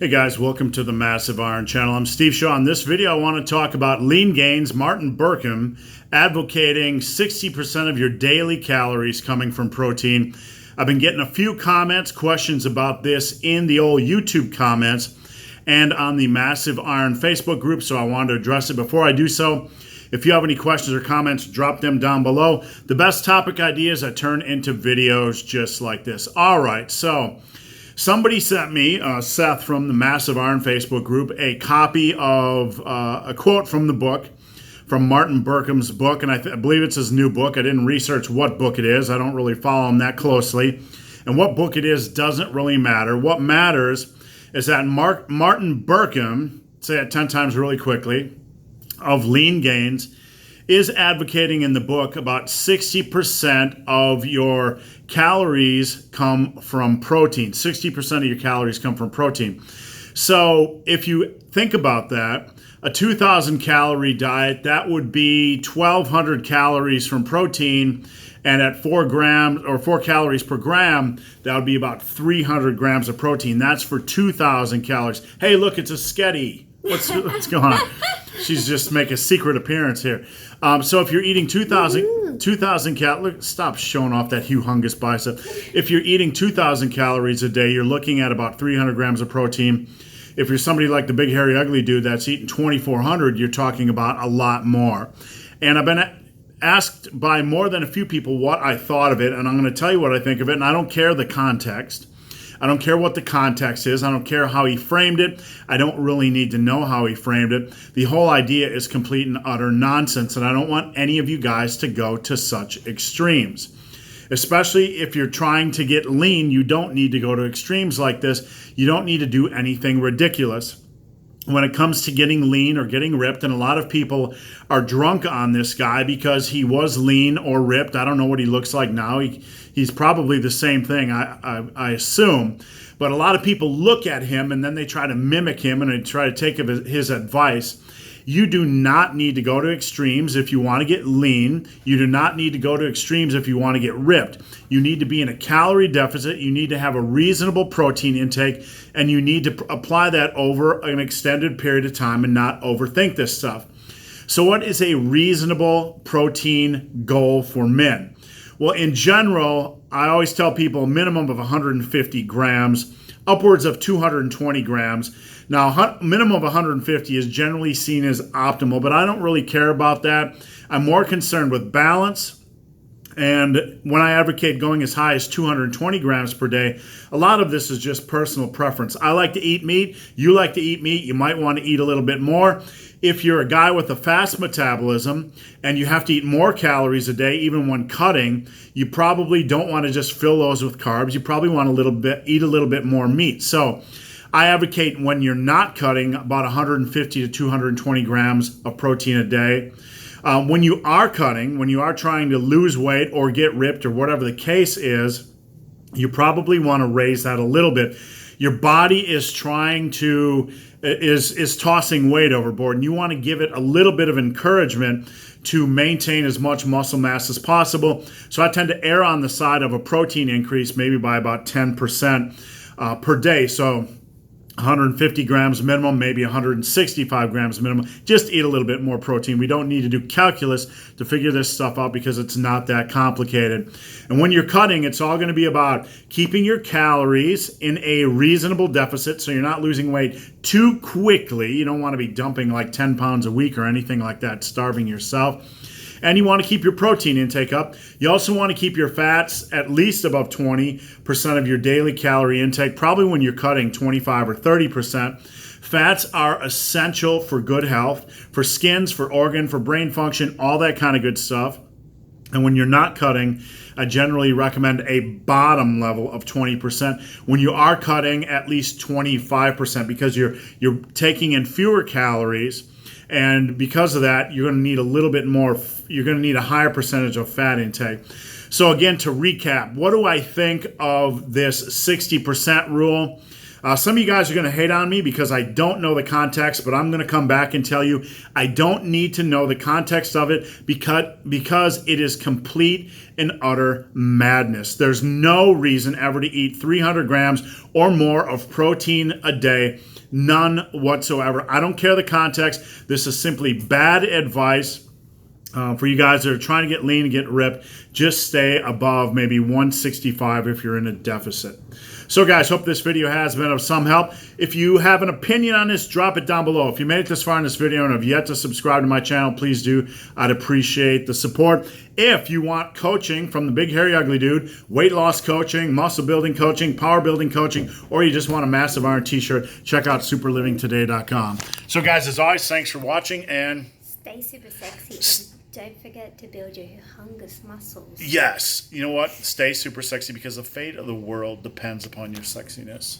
Hey guys, welcome to the Massive Iron Channel. I'm Steve Shaw. In this video, I want to talk about lean gains. Martin Berkhan advocating 60% of your daily calories coming from protein. I've been getting a few comments, questions about this in the old YouTube comments and on the Massive Iron Facebook group, so I wanted to address it. Before I do so, if you have any questions or comments, drop them down below. The best topic ideas I turn into videos just like this. All right, so somebody sent me, Seth from the Massive Iron Facebook group, a copy of a quote from the book, from Martin Berkhan's book, and I believe it's his new book. I didn't research what book it is. I don't really follow him that closely. And what book it is doesn't really matter. What matters is that Martin Berkhan, say it 10 times really quickly, of lean gains, is advocating in the book about 60% of your calories come from protein. 60% of your calories come from protein. So if you think about that, a 2,000 calorie diet, that would be 1,200 calories from protein. And at 4 grams or 4 calories per gram, that would be about 300 grams of protein. That's for 2,000 calories. Hey, look, it's a sketty. What's going on? She's just make a secret appearance here. So if you're eating 2,000 calories, stop showing off that humongous bicep. If you're eating 2,000 calories a day, you're looking at about 300 grams of protein. If you're somebody like the big, hairy, ugly dude that's eating 2,400, you're talking about a lot more. And I've been asked by more than a few people what I thought of it, and I'm going to tell you what I think of it, and I don't care the context. I don't care what the context is. I don't care how he framed it. I don't really need to know how he framed it. The whole idea is complete and utter nonsense, and I don't want any of you guys to go to such extremes. Especially if you're trying to get lean, you don't need to go to extremes like this. You don't need to do anything ridiculous when it comes to getting lean or getting ripped. And a lot of people are drunk on this guy because he was lean or ripped. I don't know what he looks like now. He's probably the same thing, I assume. But a lot of people look at him and then they try to mimic him and they try to take his advice. You do not need to go to extremes if you want to get lean. You do not need to go to extremes if you want to get ripped. You need to be in a calorie deficit. You need to have a reasonable protein intake, and you need to apply that over an extended period of time and not overthink this stuff. So what is a reasonable protein goal for men? Well, in general, I always tell people a minimum of 150 grams, upwards of 220 grams. Now, minimum of 150 is generally seen as optimal, but I don't really care about that. I'm more concerned with balance. And when I advocate going as high as 220 grams per day, a lot of this is just personal preference. I like to eat meat. You like to eat meat. You might want to eat a little bit more. If you're a guy with a fast metabolism and you have to eat more calories a day, even when cutting, you probably don't want to just fill those with carbs. You probably want eat a little bit more meat. So I advocate when you're not cutting about 150 to 220 grams of protein a day. When you are cutting, when you are trying to lose weight or get ripped or whatever the case is, you probably want to raise that a little bit. Your body is trying to is tossing weight overboard, and you want to give it a little bit of encouragement to maintain as much muscle mass as possible. So I tend to err on the side of a protein increase, maybe by about 10% per day. So 150 grams minimum, maybe 165 grams minimum. Just eat a little bit more protein. We don't need to do calculus to figure this stuff out because it's not that complicated. And when you're cutting, it's all going to be about keeping your calories in a reasonable deficit so you're not losing weight too quickly. You don't want to be dumping like 10 pounds a week or anything like that, starving yourself. And you want to keep your protein intake up. You also want to keep your fats at least above 20% of your daily calorie intake, probably when you're cutting 25 or 30%. Fats are essential for good health, for skins, for organ, for brain function, all that kind of good stuff. And when you're not cutting, I generally recommend a bottom level of 20%. When you are cutting, at least 25% because you're taking in fewer calories. And because of that, you're going to need a little bit more, you're going to need a higher percentage of fat intake. So again, to recap, what do I think of this 60% rule? Some of you guys are going to hate on me because I don't know the context, but I'm going to come back and tell you I don't need to know the context of it because it is complete and utter madness. There's no reason ever to eat 300 grams or more of protein a day. None whatsoever. I don't care the context. This is simply bad advice. For you guys that are trying to get lean and get ripped, just stay above maybe 165 if you're in a deficit. So guys, hope this video has been of some help. If you have an opinion on this, drop it down below. If you made it this far in this video and have yet to subscribe to my channel, please do. I'd appreciate the support. If you want coaching from the Big Hairy Ugly Dude, weight loss coaching, muscle building coaching, power building coaching, or you just want a Massive Iron t-shirt, check out superlivingtoday.com. So guys, as always, thanks for watching and stay super sexy. Don't forget to build your humongous muscles. Yes. You know what? Stay super sexy because the fate of the world depends upon your sexiness.